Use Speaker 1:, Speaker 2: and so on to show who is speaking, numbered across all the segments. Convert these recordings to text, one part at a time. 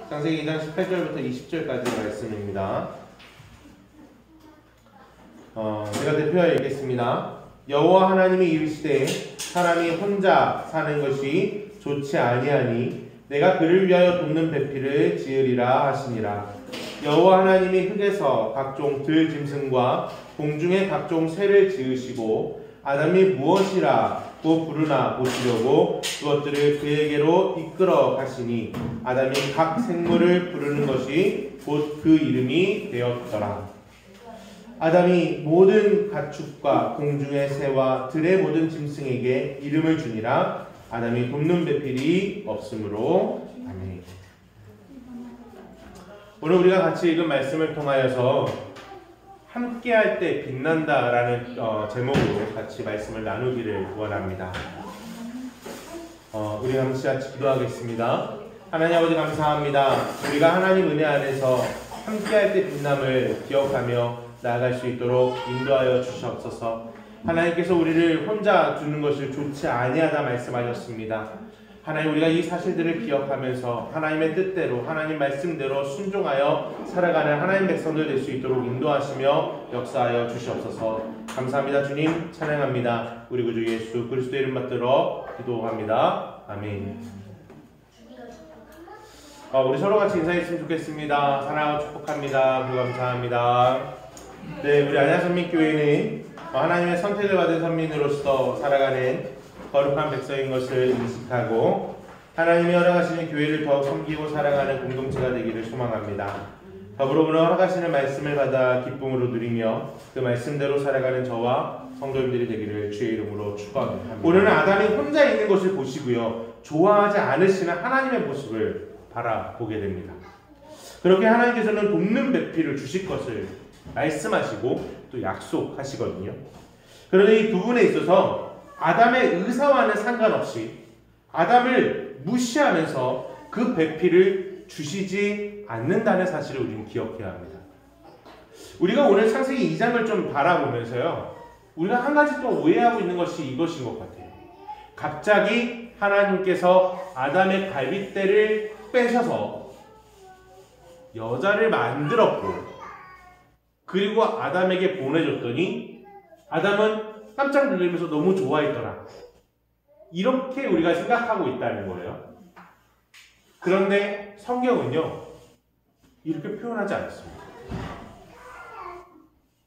Speaker 1: 창세기 2장 18절부터 20절까지 말씀입니다. 제가 대표하여 읽겠습니다. 여호와 하나님이 이르시되 사람이 혼자 사는 것이 좋지 아니하니 내가 그를 위하여 돕는 배필을 지으리라 하시니라. 여호와 하나님이 흙에서 각종 들 짐승과 공중의 각종 새를 지으시고 아담이 무엇이라고 부르나 보시려고 그것들을 그에게로 이끌어 가시니 아담이 각 생물을 부르는 것이 곧 그 이름이 되었더라. 아담이 모든 가축과 공중의 새와 들의 모든 짐승에게 이름을 주니라. 아담이 돕는 배필이 없으므로. 아멘. 오늘 우리가 같이 읽은 말씀을 통하여서 함께할 때 빛난다라는 제목으로 같이 말씀을 나누기를 원합니다. 우리 함께 같이 기도하겠습니다. 하나님 아버지 감사합니다. 우리가 하나님 은혜 안에서 함께할 때 빛남을 기억하며 나아갈 수 있도록 인도하여 주시옵소서. 하나님께서 우리를 혼자 두는 것을 좋지 아니하다 말씀하셨습니다. 하나님, 우리가 이 사실들을 기억하면서 하나님의 뜻대로 하나님 말씀대로 순종하여 살아가는 하나님 백성들 될 수 있도록 인도하시며 역사하여 주시옵소서. 감사합니다. 주님 찬양합니다. 우리 구주 예수 그리스도의 이름 받들어 기도합니다. 아멘. 우리 서로 같이 인사했으면 좋겠습니다. 사랑하고 축복합니다. 감사합니다. 네, 우리 안양선민교회는 하나님의 선택을 받은 선민으로서 살아가는 거룩한 백성인 것을 인식하고 하나님이 허락하시는 교회를 더욱 섬기고 사랑하는 공동체가 되기를 소망합니다. 더불어 오늘 허락하시는 말씀을 받아 기쁨으로 누리며 그 말씀대로 살아가는 저와 성도님들이 되기를 주의 이름으로 축원합니다. 오늘은 아담이 혼자 있는 것을 보시고요, 좋아하지 않으시는 하나님의 모습을 바라보게 됩니다. 그렇게 하나님께서는 돕는 배필을 주실 것을 말씀하시고 또 약속하시거든요. 그런데 이 부분에 있어서 아담의 의사와는 상관없이 아담을 무시하면서 그 배필을 주시지 않는다는 사실을 우리는 기억해야 합니다. 우리가 오늘 창세기 2장을 좀 바라보면서요, 우리가 한 가지 또 오해하고 있는 것이 이것인 것 같아요. 갑자기 하나님께서 아담의 갈빗대를 빼셔서 여자를 만들었고 그리고 아담에게 보내줬더니 아담은 깜짝 놀라면서 너무 좋아했더라. 이렇게 우리가 생각하고 있다는 거예요. 그런데 성경은요, 이렇게 표현하지 않습니다.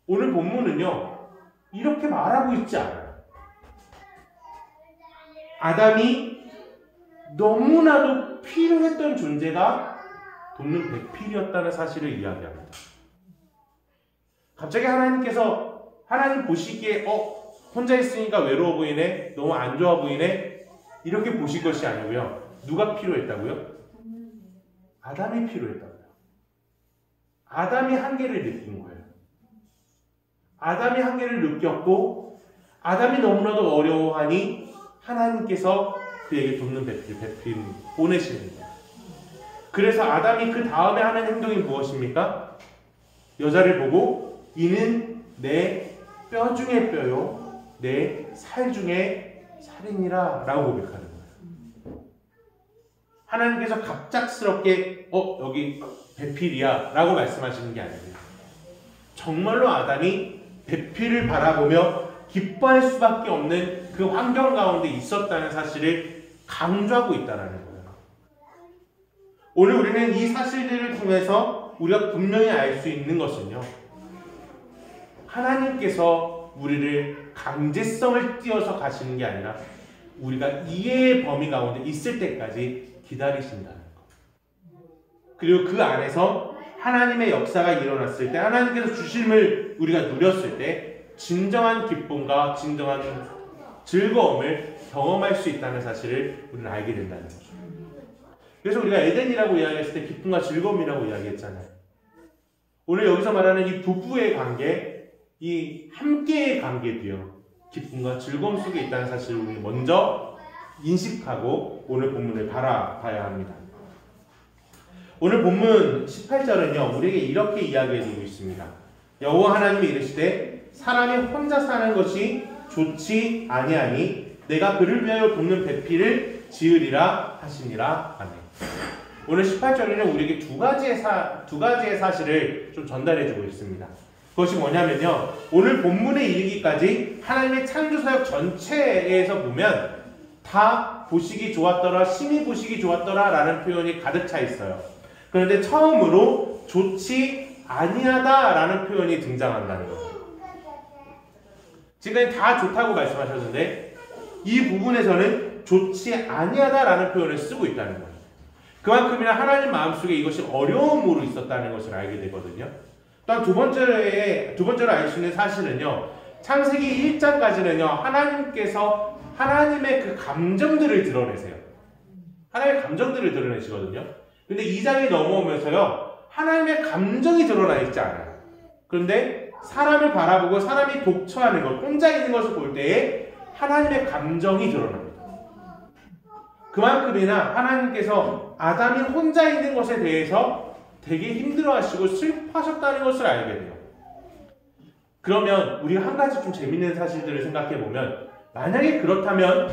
Speaker 1: 오늘 본문은요, 이렇게 말하고 있지 않아요. 아담이 너무나도 필요했던 존재가 돕는 배필이었다는 사실을 이야기합니다. 갑자기 하나님께서 하나님 보시기에 혼자 있으니까 외로워 보이네, 너무 안 좋아 보이네, 이렇게 보실 것이 아니고요. 누가 필요했다고요? 아담이 필요했다고요. 아담이 한계를 느낀 거예요. 아담이 한계를 느꼈고 아담이 너무나도 어려워하니 하나님께서 그에게 돕는 배필 보내시는 거예요. 그래서 아담이 그 다음에 하는 행동이 무엇입니까? 여자를 보고 이는 내 뼈 중에 뼈요 내 살 중에 살이니라 라고 고백하는 거예요. 하나님께서 갑작스럽게 여기 배필이야 라고 말씀하시는 게 아니에요. 정말로 아담이 배필을 바라보며 기뻐할 수밖에 없는 그 환경 가운데 있었다는 사실을 강조하고 있다는 거예요. 오늘 우리는 이 사실들을 통해서 우리가 분명히 알 수 있는 것은요, 하나님께서 우리를 강제성을 띄어서 가시는 게 아니라 우리가 이해의 범위 가운데 있을 때까지 기다리신다는 것. 그리고 그 안에서 하나님의 역사가 일어났을 때, 하나님께서 주심을 우리가 누렸을 때 진정한 기쁨과 진정한 즐거움을 경험할 수 있다는 사실을 우리는 알게 된다는 거죠. 그래서 우리가 에덴이라고 이야기했을 때 기쁨과 즐거움이라고 이야기했잖아요. 오늘 여기서 말하는 이 부부의 관계, 이 함께의 관계도요, 기쁨과 즐거움 속에 있다는 사실을 우리 먼저 인식하고 오늘 본문을 바라봐야 합니다. 오늘 본문 18절은요, 우리에게 이렇게 이야기해주고 있습니다. 여호와 하나님이 이르시되 사람이 혼자 사는 것이 좋지 아니하니 내가 그를 위하여 돕는 배필을 지으리라 하시니라. 아멘. 오늘 18절에는 우리에게 두 가지의 사실을 좀 전달해주고 있습니다. 그것이 뭐냐면요, 오늘 본문에 이르기까지 하나님의 창조사역 전체에서 보면 다 보시기 좋았더라, 심히 보시기 좋았더라 라는 표현이 가득 차 있어요. 그런데 처음으로 좋지 아니하다 라는 표현이 등장한다는 거예요. 지금 다 좋다고 말씀하셨는데 이 부분에서는 좋지 아니하다 라는 표현을 쓰고 있다는 거예요. 그만큼이나 하나님 마음속에 이것이 어려움으로 있었다는 것을 알게 되거든요. 또한 두 번째로 알 수 있는 사실은요, 창세기 1장까지는요, 하나님께서 하나님의 그 감정들을 드러내세요. 하나님의 감정들을 드러내시거든요. 근데 2장에 넘어오면서요, 하나님의 감정이 드러나 있지 않아요. 그런데 사람을 바라보고 사람이 독처하는 것, 혼자 있는 것을 볼 때에 하나님의 감정이 드러납니다. 그만큼이나 하나님께서 아담이 혼자 있는 것에 대해서 되게 힘들어하시고 슬퍼하셨다는 것을 알게 돼요. 그러면 우리가 한 가지 좀 재밌는 사실들을 생각해보면, 만약에 그렇다면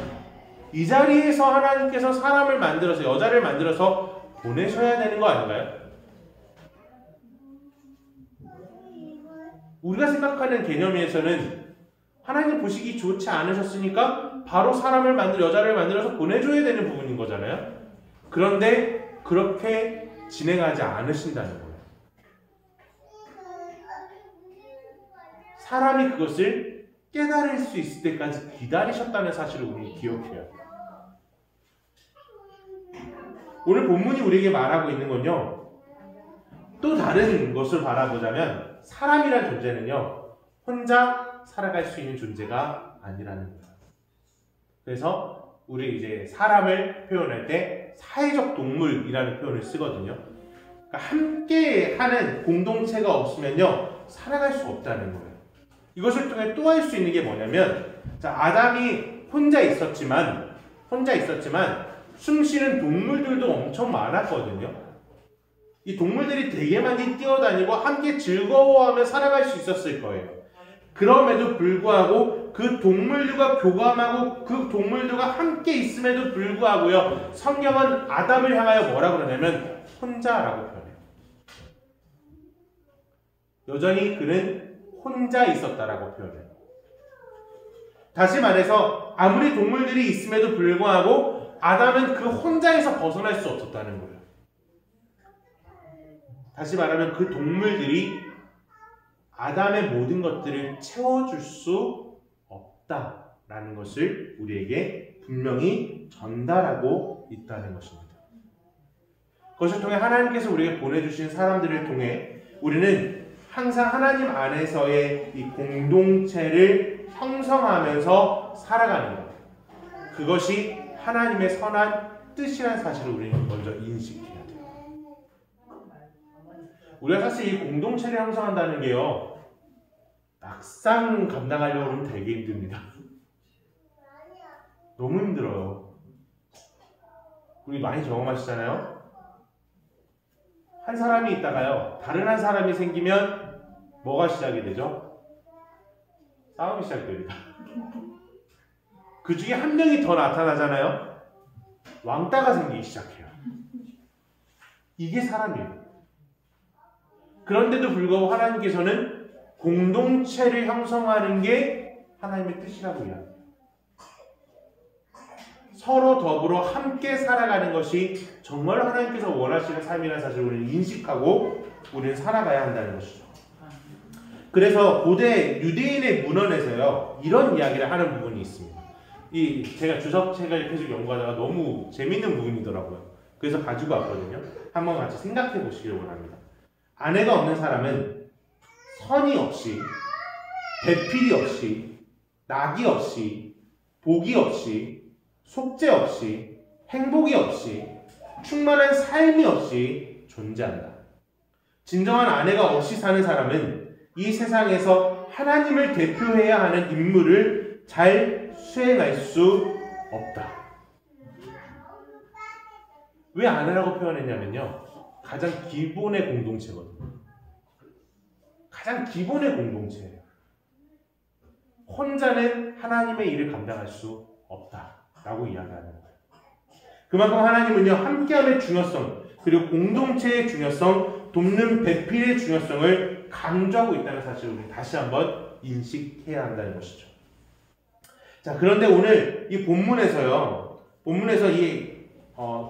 Speaker 1: 이 자리에서 하나님께서 사람을 만들어서, 여자를 만들어서 보내셔야 되는 거 아닌가요? 우리가 생각하는 개념에서는 하나님 보시기 좋지 않으셨으니까 바로 사람을 여자를 만들어서 보내줘야 되는 부분인 거잖아요. 그런데 그렇게 진행하지 않으신다는 거예요. 사람이 그것을 깨달을 수 있을 때까지 기다리셨다는 사실을 우리는 기억해야 돼요. 오늘 본문이 우리에게 말하고 있는 건요, 또 다른 것을 바라보자면 사람이란 존재는요, 혼자 살아갈 수 있는 존재가 아니라는 거예요. 그래서 우리 이제 사람을 표현할 때 사회적 동물이라는 표현을 쓰거든요. 그러니까 함께 하는 공동체가 없으면요, 살아갈 수 없다는 거예요. 이것을 통해 또 할 수 있는 게 뭐냐면, 자, 아담이 혼자 있었지만 숨쉬는 동물들도 엄청 많았거든요. 이 동물들이 되게 많이 뛰어다니고 함께 즐거워하며 살아갈 수 있었을 거예요. 그럼에도 불구하고 그 동물들과 교감하고 그 동물들과 함께 있음에도 불구하고요, 성경은 아담을 향하여 뭐라 그러냐면 혼자라고 표현해요. 여전히 그는 혼자 있었다라고 표현해요. 다시 말해서 아무리 동물들이 있음에도 불구하고 아담은 그 혼자에서 벗어날 수 없었다는 거예요. 다시 말하면 그 동물들이 아담의 모든 것들을 채워줄 수 없다라는 것을 우리에게 분명히 전달하고 있다는 것입니다. 그것을 통해 하나님께서 우리에게 보내주신 사람들을 통해 우리는 항상 하나님 안에서의 이 공동체를 형성하면서 살아가는 것, 그것이 하나님의 선한 뜻이라는 사실을 우리는 먼저 인식해야 돼요. 우리가 사실 이 공동체를 형성한다는 게요, 막상 감당하려고 하면 되게 힘듭니다. 너무 힘들어요. 우리 많이 경험하시잖아요. 한 사람이 있다가요, 다른 한 사람이 생기면 뭐가 시작이 되죠? 싸움이 시작됩니다. 그 중에 한 명이 더 나타나잖아요. 왕따가 생기기 시작해요. 이게 사람이에요. 그런데도 불구하고 하나님께서는 공동체를 형성하는 게 하나님의 뜻이라고 이야기해요. 서로 더불어 함께 살아가는 것이 정말 하나님께서 원하시는 삶이라는 사실을 우리는 인식하고 우리는 살아가야 한다는 것이죠. 그래서 고대 유대인의 문헌에서요, 이런 이야기를 하는 부분이 있습니다. 제가 주석책을 계속 연구하다가 너무 재밌는 부분이더라고요. 그래서 가지고 왔거든요. 한번 같이 생각해 보시길 원합니다. 아내가 없는 사람은 선이 없이, 배필이 없이, 낙이 없이, 복이 없이, 속죄 없이, 행복이 없이, 충만한 삶이 없이 존재한다. 진정한 아내가 없이 사는 사람은 이 세상에서 하나님을 대표해야 하는 임무를 잘 수행할 수 없다. 왜 아내라고 표현했냐면요, 가장 기본의 공동체거든요. 가장 기본의 공동체예요. 혼자는 하나님의 일을 감당할 수 없다라고 이야기하는 거예요. 그만큼 하나님은요, 함께함의 중요성, 그리고 공동체의 중요성, 돕는 배필의 중요성을 강조하고 있다는 사실을 우리 다시 한번 인식해야 한다는 것이죠. 자, 그런데 오늘 이 본문에서 이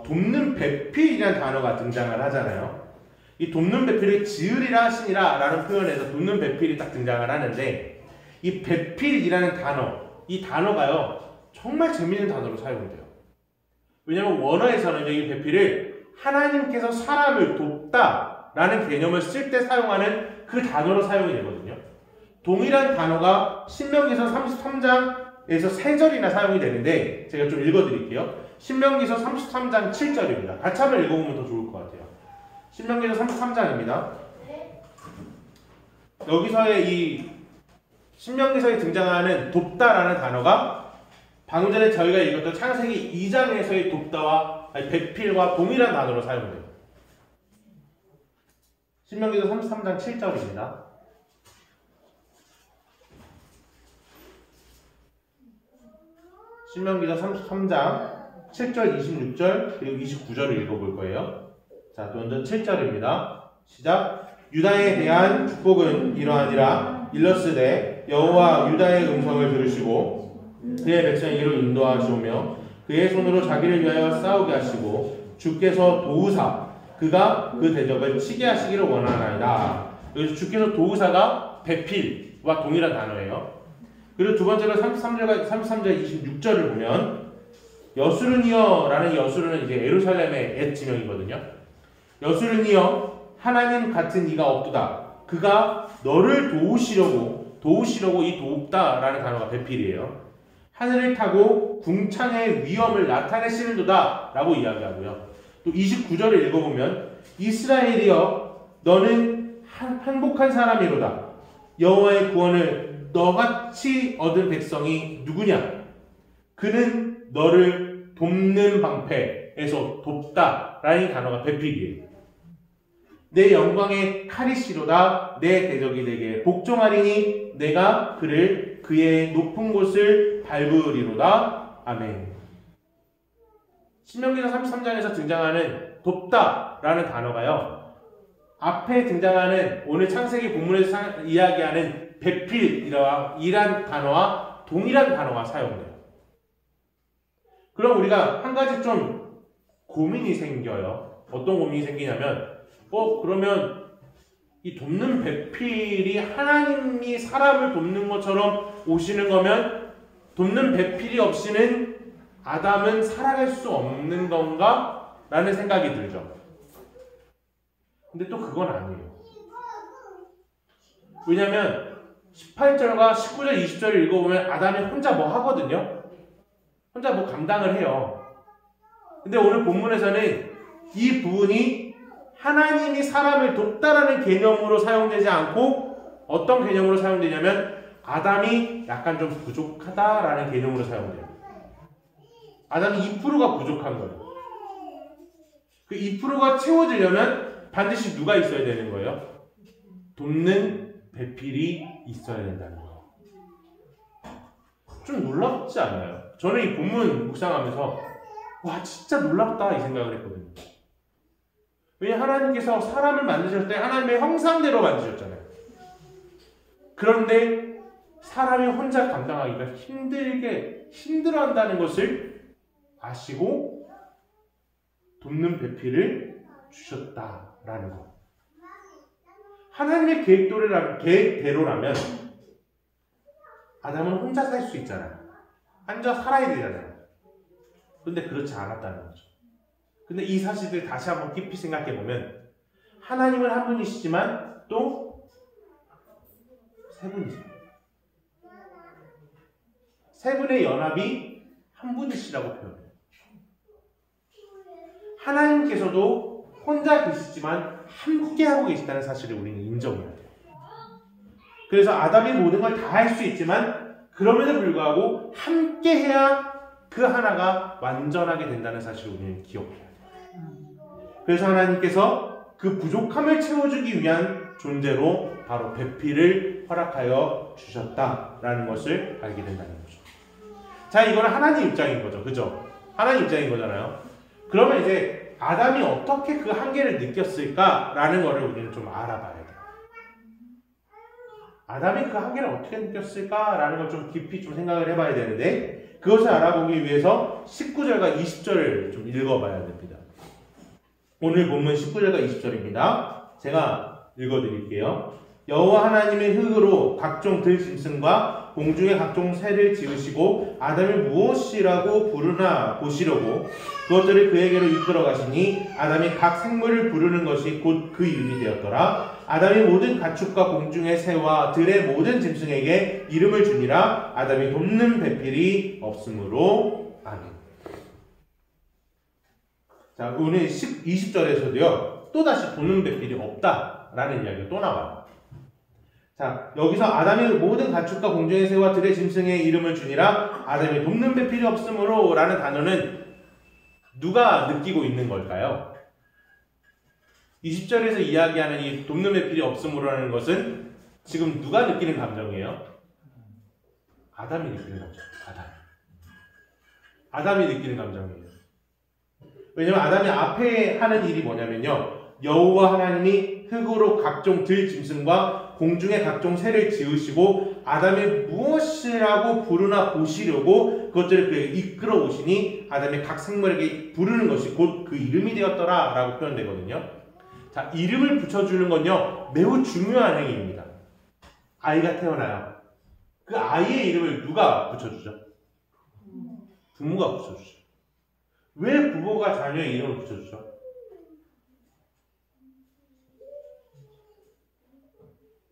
Speaker 1: 돕는 배필이라는 단어가 등장을 하잖아요. 이 돕는 배필을 지으리라 하시니라 라는 표현에서 돕는 배필이 딱 등장을 하는데, 이 배필이라는 이 단어가요 정말 재미있는 단어로 사용이 돼요. 왜냐하면 원어에서는 이 배필을 하나님께서 사람을 돕다 라는 개념을 쓸 때 사용하는 그 단어로 사용이 되거든요. 동일한 단어가 신명기서 33장에서 3절이나 사용이 되는데, 제가 좀 읽어드릴게요. 신명기서 33장 7절입니다. 같이 한번 읽어보면 더 좋을 것 같아요. 신명기서 33장입니다. 여기서의 이 신명기서에 등장하는 돕다라는 단어가 방금 전에 저희가 읽었던 창세기 2장에서의 돕다와 배필과 동일한 단어로 사용돼요. 신명기서 33장 7절입니다. 신명기서 33장 7절, 26절, 그리고 29절을 읽어볼 거예요. 자, 먼저 7절입니다. 시작. 유다에 대한 축복은 이러하니라. 일러스되 여호와 유다의 음성을 들으시고 그의 백성에게로 인도하시오며 그의 손으로 자기를 위하여 싸우게 하시고 주께서 도우사 그가 그 대적을 치게 하시기를 원하나이다. 여기서 주께서 도우사가 배필과 동일한 단어예요. 그리고 두 번째로 33절 26절을 보면 여수르니여라는 여수르는 이제 예루살렘의 옛 지명이거든요. 여수르니여 하나님 같은 이가 없도다. 그가 너를 도우시려고 이 돕다라는 단어가 배필이에요. 하늘을 타고 궁창의 위엄을 나타내시는도다 라고 이야기하고요. 또 29절을 읽어보면 이스라엘이여 너는 행복한 사람이로다. 여호와의 구원을 너같이 얻은 백성이 누구냐? 그는 너를 돕는 방패에서 돕다 라는 단어가 배필이에요. 내 영광의 칼이시로다. 내 대적이 내게 복종하리니 내가 그의 높은 곳을 밟으리로다. 아멘. 신명기서 33장에서 등장하는 돕다라는 단어가요, 앞에 등장하는 오늘 창세기 본문에서 이야기하는 배필이란 단어와 동일한 단어가 사용돼요. 그럼 우리가 한 가지 좀 고민이 생겨요. 어떤 고민이 생기냐면 그러면 이 돕는 배필이 하나님이 사람을 돕는 것처럼 오시는 거면 돕는 배필이 없이는 아담은 살아갈 수 없는 건가? 라는 생각이 들죠. 근데 또 그건 아니에요. 왜냐면 18절과 19절, 20절을 읽어보면 아담이 혼자 뭐 하거든요. 혼자 뭐 감당을 해요. 근데 오늘 본문에서는 이 부분이 하나님이 사람을 돕다라는 개념으로 사용되지 않고 어떤 개념으로 사용되냐면 아담이 약간 좀 부족하다라는 개념으로 사용돼요. 아담이 2%가 부족한 거예요. 그 2%가 채워지려면 반드시 누가 있어야 되는 거예요? 돕는 배필이 있어야 된다는 거예요. 좀 놀랍지 않나요? 저는 이 본문 묵상하면서 와 진짜 놀랍다 이 생각을 했거든요. 왜냐하면 하나님께서 사람을 만드셨을 때 하나님의 형상대로 만드셨잖아요. 그런데 사람이 혼자 감당하기가 힘들어한다는 것을 아시고 돕는 배필을 주셨다라는 것. 하나님의 계획대로라면 아담은 혼자 살 수 있잖아요. 혼자 살아야 되잖아요. 그런데 그렇지 않았다는 거죠. 근데 이 사실을 다시 한번 깊이 생각해보면 하나님은 한 분이시지만 또 세 분이세요. 세 분의 연합이 한 분이시라고 표현해요. 하나님께서도 혼자 계시지만 함께하고 계시다는 사실을 우리는 인정해야 돼요. 그래서 아담이 모든 걸 다 할 수 있지만 그럼에도 불구하고 함께해야 그 하나가 완전하게 된다는 사실을 우리는 기억해야 돼요. 그래서 하나님께서 그 부족함을 채워주기 위한 존재로 바로 배필을 허락하여 주셨다라는 것을 알게 된다는 거죠. 자, 이거는 하나님 입장인 거죠. 그죠? 하나님 입장인 거잖아요. 그러면 이제 아담이 어떻게 그 한계를 느꼈을까라는 것을 우리는 좀 알아봐야 돼요. 아담이 그 한계를 어떻게 느꼈을까라는 걸 좀 깊이 좀 생각을 해봐야 되는데, 그것을 알아보기 위해서 19절과 20절을 좀 읽어봐야 됩니다. 오늘 본문 19절과 20절입니다. 제가 읽어드릴게요. 여호와 하나님의 흙으로 각종 들짐승과 공중의 각종 새를 지으시고 아담이 무엇이라고 부르나 보시려고 그것들을 그에게로 이끌어 가시니 아담이 각 생물을 부르는 것이 곧 그 이름이 되었더라. 아담이 모든 가축과 공중의 새와 들의 모든 짐승에게 이름을 주니라. 아담이 돕는 배필이 없으므로. 아멘. 자, 오늘 20절에서도요 또다시 돕는 배필이 없다라는 이야기가 또 나와요. 자, 여기서 아담이 모든 가축과 공중의 새와 들의 짐승의 이름을 주니라. 아담이 돕는 배필이 없으므로 라는 단어는 누가 느끼고 있는 걸까요? 20절에서 이야기하는 이 돕는 배필이 없으므로라는 것은 지금 누가 느끼는 감정이에요? 아담이 느끼는 감정. 아담이 느끼는 감정이에요. 왜냐면 아담이 앞에 하는 일이 뭐냐면요, 여호와 하나님이 흙으로 각종 들 짐승과 공중의 각종 새를 지으시고 아담이 무엇이라고 부르나 보시려고 그것들을 그에게 이끌어 오시니 아담이 각 생물에게 부르는 것이 곧 그 이름이 되었더라 라고 표현되거든요. 자, 이름을 붙여주는 건요 매우 중요한 행위입니다. 아이가 태어나요. 그 아이의 이름을 누가 붙여주죠? 부모가 붙여주죠. 왜 부모가 자녀의 이름을 붙여주죠?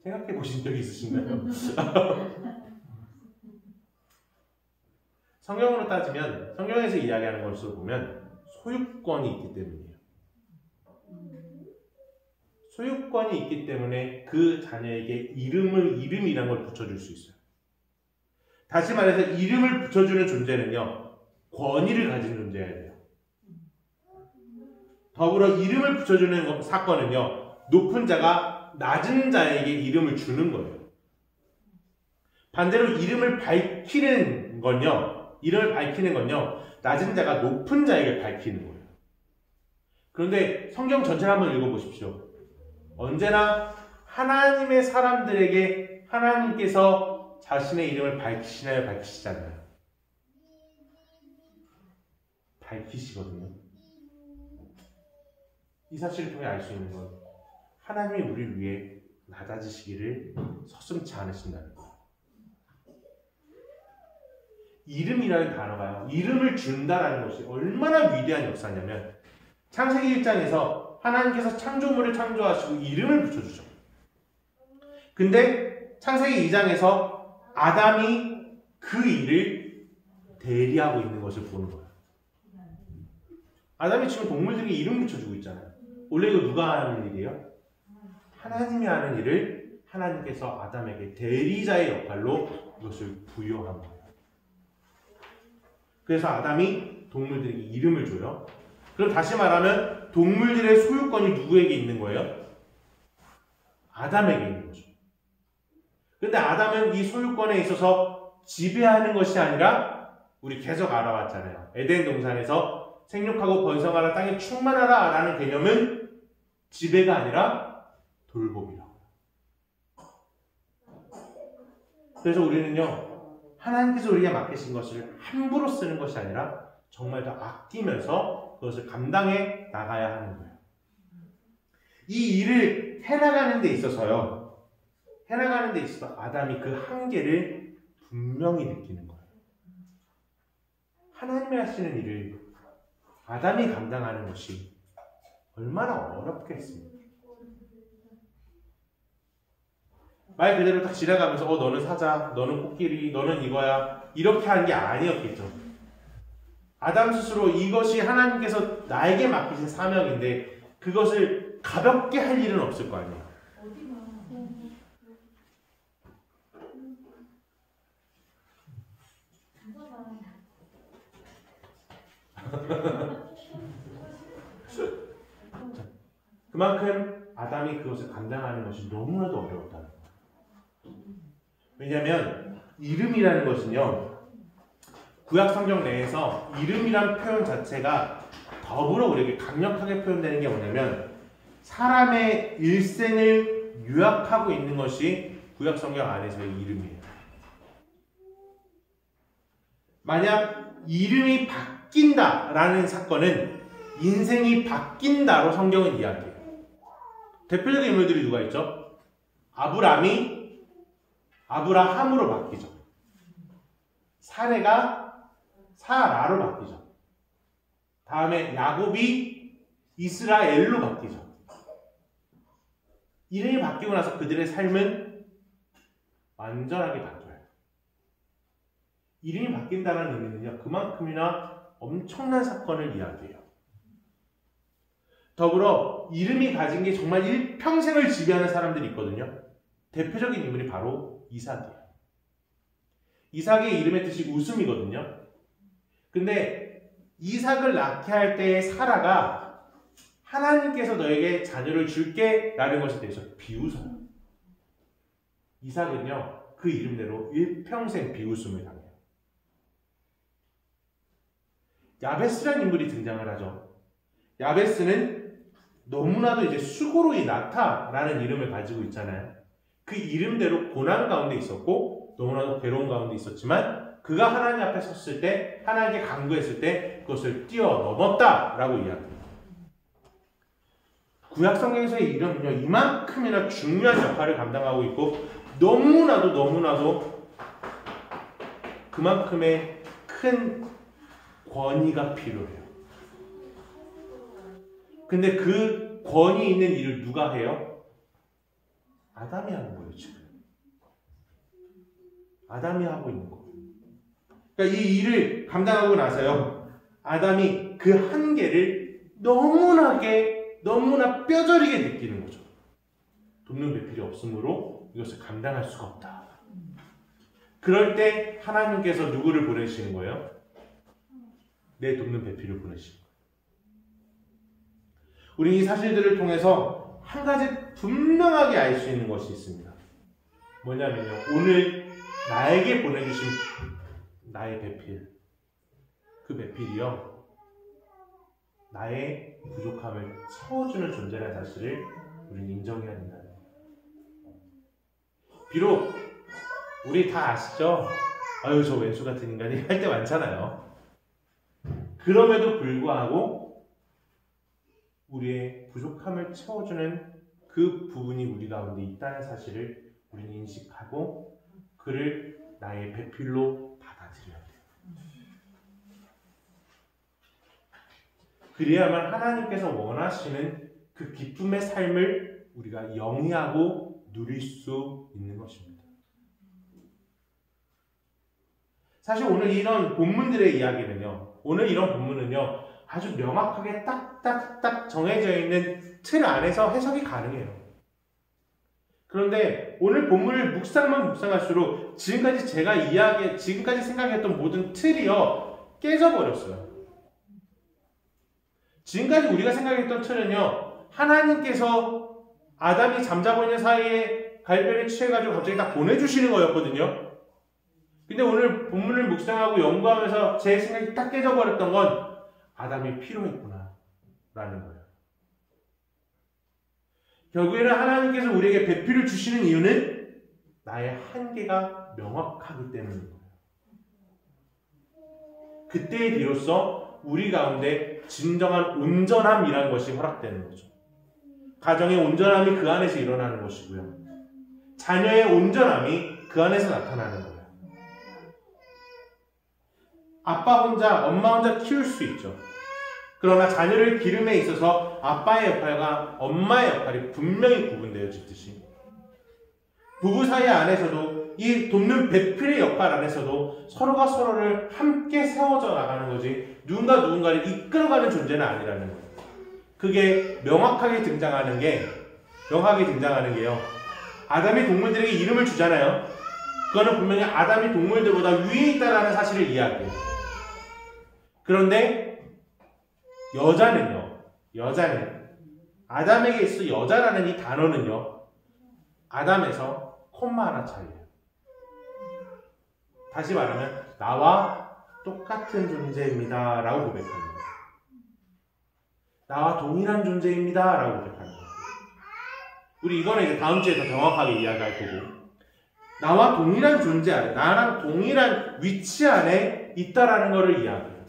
Speaker 1: 생각해 보신 적이 있으신가요? 성경으로 따지면, 성경에서 이야기하는 것을 보면 소유권이 있기 때문이에요. 소유권이 있기 때문에 그 자녀에게 이름이라는 걸 붙여줄 수 있어요. 다시 말해서 이름을 붙여주는 존재는요, 권위를 가진 존재여야 돼요. 더불어 이름을 붙여주는 사건은요, 높은 자가 낮은 자에게 이름을 주는 거예요. 반대로 이름을 밝히는 건요, 낮은 자가 높은 자에게 밝히는 거예요. 그런데 성경 전체를 한번 읽어보십시오. 언제나 하나님의 사람들에게 하나님께서 자신의 이름을 밝히시나요? 밝히시지 않나요? 밝히시거든요. 이 사실을 통해 알 수 있는 건 하나님이 우리를 위해 낮아지시기를 서슴지 않으신다는 거예요. 이름이라는 단어가요, 이름을 준다라는 것이 얼마나 위대한 역사냐면, 창세기 1장에서 하나님께서 창조물을 창조하시고 이름을 붙여주죠. 근데 창세기 2장에서 아담이 그 일을 대리하고 있는 것을 보는 거예요. 아담이 지금 동물들에게 이름 붙여주고 있잖아요. 원래 이거 누가 하는 일이에요? 하나님이 하는 일을 하나님께서 아담에게 대리자의 역할로 이것을 부여한 거예요. 그래서 아담이 동물들에게 이름을 줘요. 그럼 다시 말하면 동물들의 소유권이 누구에게 있는 거예요? 아담에게 있는 거죠. 근데 아담은 이 소유권에 있어서 지배하는 것이 아니라, 우리 계속 알아왔잖아요. 에덴 동산에서 생육하고 번성하라, 땅에 충만하라 라는 개념은 지배가 아니라 돌봄이라고. 그래서 우리는요, 하나님께서 우리에게 맡기신 것을 함부로 쓰는 것이 아니라 정말 더 아끼면서 그것을 감당해 나가야 하는 거예요. 이 일을 해나가는 데 있어서 아담이 그 한계를 분명히 느끼는 거예요. 하나님이 하시는 일을 아담이 감당하는 것이 얼마나 어렵겠습니까? 말 그대로 딱 지나가면서 너는 사자, 너는 코끼리, 너는 이거야, 이렇게 하는 게 아니었겠죠. 아담 스스로 이것이 하나님께서 나에게 맡기신 사명인데 그것을 가볍게 할 일은 없을 거 아니에요. 그만큼 아담이 그것을 감당하는 것이 너무나도 어려웠다는 거예요. 왜냐하면 이름이라는 것은요, 구약 성경 내에서 이름이란 표현 자체가 더불어 우리에게 강력하게 표현되는 게 뭐냐면 사람의 일생을 요약하고 있는 것이 구약 성경 안에서의 이름이에요. 만약 이름이 바뀐다라는 사건은 인생이 바뀐다로 성경은 이야기해요. 대표적인 인물들이 누가 있죠? 아브라함으로 바뀌죠. 사레가 사라로 바뀌죠. 다음에 야곱이 이스라엘로 바뀌죠. 이름이 바뀌고 나서 그들의 삶은 완전하게 바뀌어요. 이름이 바뀐다는 의미는요, 그만큼이나 엄청난 사건을 이야기해요. 더불어 이름이 가진 게 정말 일평생을 지배하는 사람들이 있거든요. 대표적인 인물이 바로 이삭이에요. 이삭의 이름의 뜻이 웃음이거든요. 근데 이삭을 낳게 할 때의 사라가 하나님께서 너에게 자녀를 줄게 라는 것에 대해서 비웃어요. 이삭은요, 그 이름대로 일평생 비웃음을 당해요. 야베스라는 인물이 등장을 하죠. 야베스는 너무나도 이제 수고로이 나타라는 이름을 가지고 있잖아요. 그 이름대로 고난 가운데 있었고 너무나도 괴로운 가운데 있었지만 그가 하나님 앞에 섰을 때, 하나님께 간구했을 때 그것을 뛰어넘었다라고 이야기합니다. 구약 성경에서의 이름은요, 이만큼이나 중요한 역할을 감당하고 있고 너무나도 그만큼의 큰 권위가 필요해요. 근데 그 권위 있는 일을 누가 해요? 아담이 하는 거예요, 지금. 아담이 하고 있는 거예요. 그러니까 이 일을 감당하고 나서요, 아담이 그 한계를 너무나 뼈저리게 느끼는 거죠. 돕는 배필이 없으므로 이것을 감당할 수가 없다. 그럴 때 하나님께서 누구를 보내시는 거예요? 내 돕는 배필을 보내시는 거예요. 우리 이 사실들을 통해서 한 가지 분명하게 알 수 있는 것이 있습니다. 뭐냐면요, 오늘 나에게 보내주신 나의 배필, 그 배필이요, 나의 부족함을 채워주는 존재라는 사실을 우리는 인정해야 된다는 거예요. 비록 우리 다 아시죠? 아유, 저 왼수 같은 인간이 할 때 많잖아요. 그럼에도 불구하고 우리의 부족함을 채워주는 그 부분이 우리 가운데 있다는 사실을 우리는 인식하고 그를 나의 배필로 받아들여야 돼요. 그래야만 하나님께서 원하시는 그 기쁨의 삶을 우리가 영위하고 누릴 수 있는 것입니다. 사실 오늘 이런 본문들의 이야기는요, 오늘 이런 본문은요, 아주 명확하게 딱딱딱 정해져 있는 틀 안에서 해석이 가능해요. 그런데 오늘 본문을 묵상할수록 지금까지 지금까지 생각했던 모든 틀이요, 깨져버렸어요. 지금까지 우리가 생각했던 틀은요, 하나님께서 아담이 잠자고 있는 사이에 갈변을 취해가지고 갑자기 딱 보내주시는 거였거든요. 근데 오늘 본문을 묵상하고 연구하면서 제 생각이 딱 깨져버렸던 건 아담이 필요했구나 라는 거예요. 결국에는 하나님께서 우리에게 배필을 주시는 이유는 나의 한계가 명확하기 때문인 거예요. 그때에 비로소 우리 가운데 진정한 온전함이라는 것이 허락되는 거죠. 가정의 온전함이 그 안에서 일어나는 것이고요. 자녀의 온전함이 그 안에서 나타나는 거예요. 아빠 혼자, 엄마 혼자 키울 수 있죠. 그러나 자녀를 기름에 있어서 아빠의 역할과 엄마의 역할이 분명히 구분되어지듯이 부부 사이 안에서도 이 돕는 배필의 역할 안에서도 서로가 서로를 함께 세워져 나가는 거지 누군가를 이끌어가는 존재는 아니라는 거예요. 그게 명확하게 등장하는 게요. 아담이 동물들에게 이름을 주잖아요. 그거는 분명히 아담이 동물들보다 위에 있다라는 사실을 이야기해요. 그런데 여자는 아담에게 있어 여자라는 이 단어는요, 아담에서 콤마 하나 차이예요. 다시 말하면 나와 똑같은 존재입니다 라고 고백합니다. 나와 동일한 존재입니다 라고 고백하는 거예요. 우리 이거는 이제 다음 주에 더 정확하게 이야기할 거고, 나와 동일한 존재 안에, 나랑 동일한 위치 안에 있다라는 것을 이야기해요.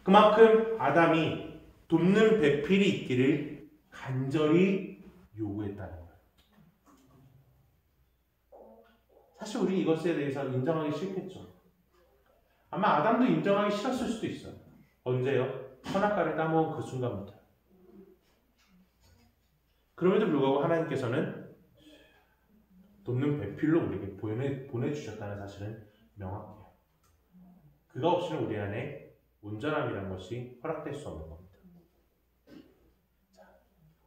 Speaker 1: 그만큼 아담이 돕는 배필이 있기를 간절히 요구했다는 거예요. 사실 우리 이것에 대해서 인정하기 싫겠죠. 아마 아담도 인정하기 싫었을 수도 있어요. 언제요? 선악과를 따먹은 그 순간부터. 그럼에도 불구하고 하나님께서는 돕는 배필로 우리에게 보내주셨다는 사실은 명확해요. 그가 없이는 우리 안에 온전함이라는 것이 허락될 수 없는 겁니다.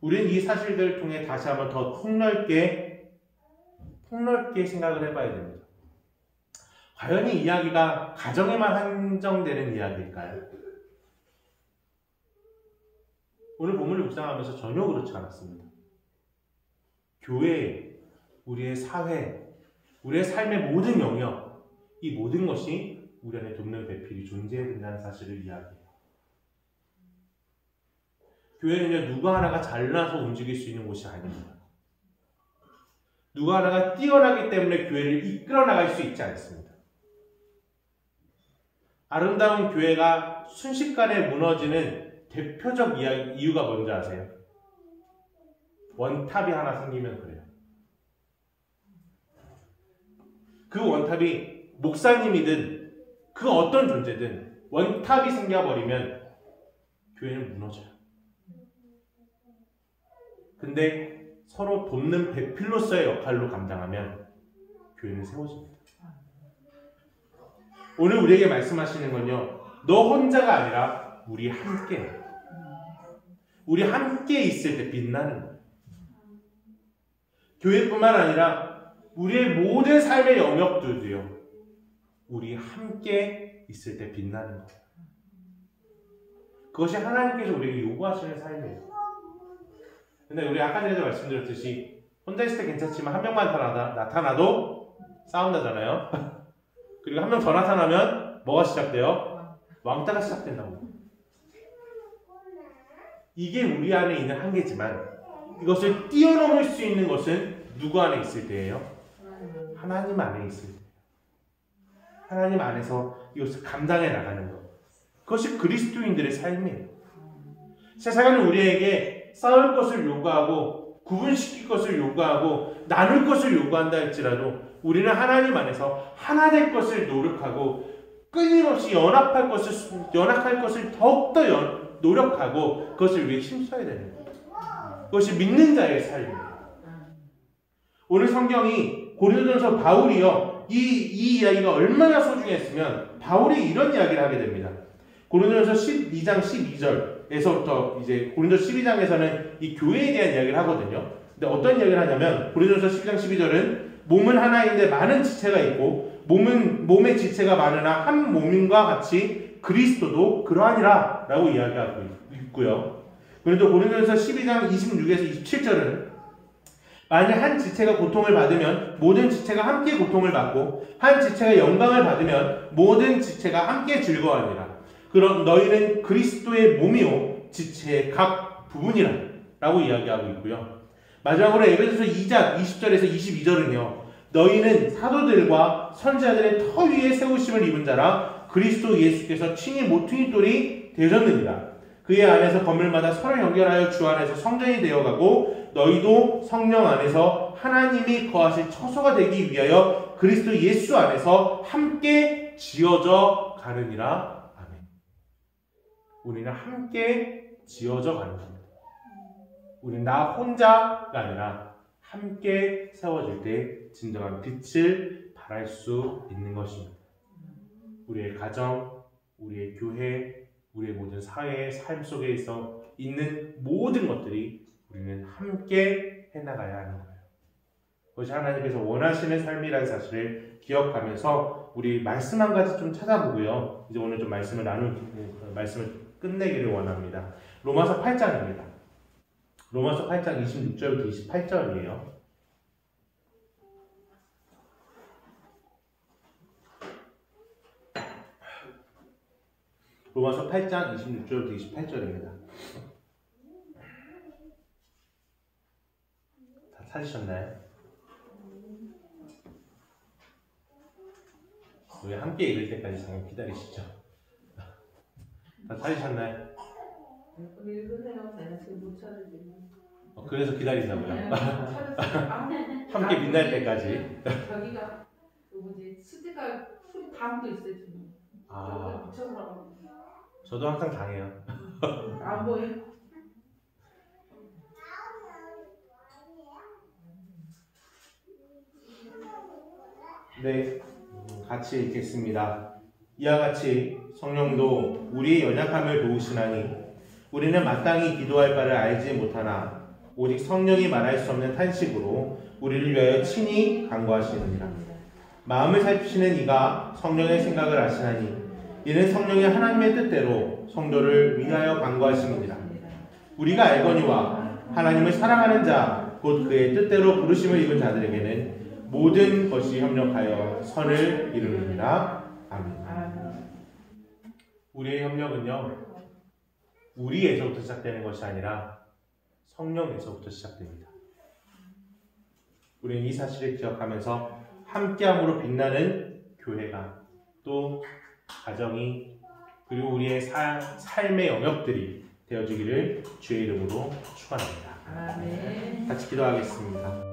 Speaker 1: 우리는 이 사실들을 통해 다시 한번 더 폭넓게 생각을 해봐야 됩니다. 과연 이 이야기가 가정에만 한정되는 이야기일까요? 오늘 본문을 묵상하면서 전혀 그렇지 않았습니다. 교회, 우리의 사회, 우리의 삶의 모든 영역, 이 모든 것이 우리 안에 돕는 배필이 존재해야 된다는 사실을 이야기해요. 교회는요, 누구 하나가 잘나서 움직일 수 있는 곳이 아닙니다. 누구 하나가 뛰어나기 때문에 교회를 이끌어 나갈 수 있지 않습니다. 아름다운 교회가 순식간에 무너지는 대표적 이유가 뭔지 아세요? 원탑이 하나 생기면 그래요. 그 원탑이 목사님이든 그 어떤 존재든 원탑이 생겨버리면 교회는 무너져요. 근데 서로 돕는 배필로서의 역할로 감당하면 교회는 세워집니다. 오늘 우리에게 말씀하시는 건요, 너 혼자가 아니라 우리 함께, 우리 함께 있을 때 빛나는 거예요. 교회뿐만 아니라 우리의 모든 삶의 영역들도요, 우리 함께 있을 때 빛나는 거예요. 그것이 하나님께서 우리에게 요구하시는 삶이에요. 근데 우리 아까 전에도 말씀드렸듯이 혼자 있을 때 괜찮지만 한 명만 더 나타나도 싸운다잖아요. 그리고 한 명 더 나타나면 뭐가 시작돼요? 왕따가 시작된다고. 이게 우리 안에 있는 한계지만 이것을 뛰어넘을 수 있는 것은 누구 안에 있을 때예요? 하나님 안에 있을 때. 하나님 안에서 이것을 감당해 나가는 것. 그것이 그리스도인들의 삶이에요. 세상은 우리에게 싸울 것을 요구하고 구분시킬 것을 요구하고 나눌 것을 요구한다 할지라도 우리는 하나님 안에서 하나 될 것을 노력하고 끊임없이 연합할 것을 더욱더 노력하고 그것을 위해 힘써야 되는 거예요. 그것이 믿는 자의 삶이에요. 오늘 성경이 고린도전서 바울이요, 이 이야기가 얼마나 소중했으면 바울이 이런 이야기를 하게 됩니다. 고린도전서 12장 12절에서부터 이제 고린도서 12장에서는 이 교회에 대한 이야기를 하거든요. 근데 어떤 이야기를 하냐면 고린도전서 12장 12절은 몸은 하나인데 많은 지체가 있고 몸의 지체가 많으나 한 몸인과 같이 그리스도도 그러하니라 라고 이야기하고 있고요. 그런데 고린도전서 12장 26에서 27절은 만일 한 지체가 고통을 받으면 모든 지체가 함께 고통을 받고 한 지체가 영광을 받으면 모든 지체가 함께 즐거워하니라. 그럼 너희는 그리스도의 몸이요 지체의 각 부분이라 라고 이야기하고 있고요. 마지막으로 에베소서 2장 20절에서 22절은요. 너희는 사도들과 선지자들의 터 위에 세우심을 입은 자라 그리스도 예수께서 친히 모퉁이 돌이 되셨느니라. 그의 안에서 건물마다 서로 연결하여 주 안에서 성전이 되어가고 너희도 성령 안에서 하나님이 거하실 처소가 되기 위하여 그리스도 예수 안에서 함께 지어져 가느니라. 아멘. 우리는 함께 지어져 가는 겁니다. 우리는 나 혼자가 아니라 함께 세워질 때 진정한 빛을 발할 수 있는 것입니다. 우리의 가정, 우리의 교회, 우리의 모든 사회의 삶 속에서 있는 모든 것들이 우리는 함께 해나가야 하는 거예요. 그것이 하나님께서 원하시는 삶이라는 사실을 기억하면서 우리 말씀 한 가지 좀 찾아보고요. 이제 오늘 좀 말씀을 끝내기를 원합니다. 로마서 8장입니다. 로마서 8장 26절부터 28절이에요. 로마서 8장 26절부터 28절입니다. 찾으셨나요? 우리 함께 읽을 때까지 잠깐 기다리시죠. 다 찾으셨나요?
Speaker 2: 읽으세요. 내가 지금 못 찾으지.
Speaker 1: 그래서 기다린다고요?
Speaker 2: 네, 찾았어요.
Speaker 1: 함께 빛날 때까지.
Speaker 2: 저기가 그 뭐지 수지가 소리 다음도 있어요 지금.
Speaker 1: 아,
Speaker 2: 미쳐서
Speaker 1: 저도 항상 당해요.
Speaker 2: 안 보여.
Speaker 1: 네, 같이 읽겠습니다. 이와 같이 성령도 우리의 연약함을 도우시나니 우리는 마땅히 기도할 바를 알지 못하나 오직 성령이 말할 수 없는 탄식으로 우리를 위하여 친히 간구하시느니라. 마음을 살피시는 이가 성령의 생각을 아시나니 이는 성령이 하나님의 뜻대로 성도를 위하여 간구하심이니라. 우리가 알거니와 하나님을 사랑하는 자 곧 그의 뜻대로 부르심을 입은 자들에게는 모든 것이 협력하여 선을 이루느니라. 아멘. 우리의 협력은요, 우리에서부터 시작되는 것이 아니라 성령에서부터 시작됩니다. 우리는 이 사실을 기억하면서 함께함으로 빛나는 교회가, 또 가정이, 그리고 우리의 삶의 영역들이 되어지기를 주의 이름으로 축원합니다.
Speaker 2: 아멘.
Speaker 1: 같이 기도하겠습니다.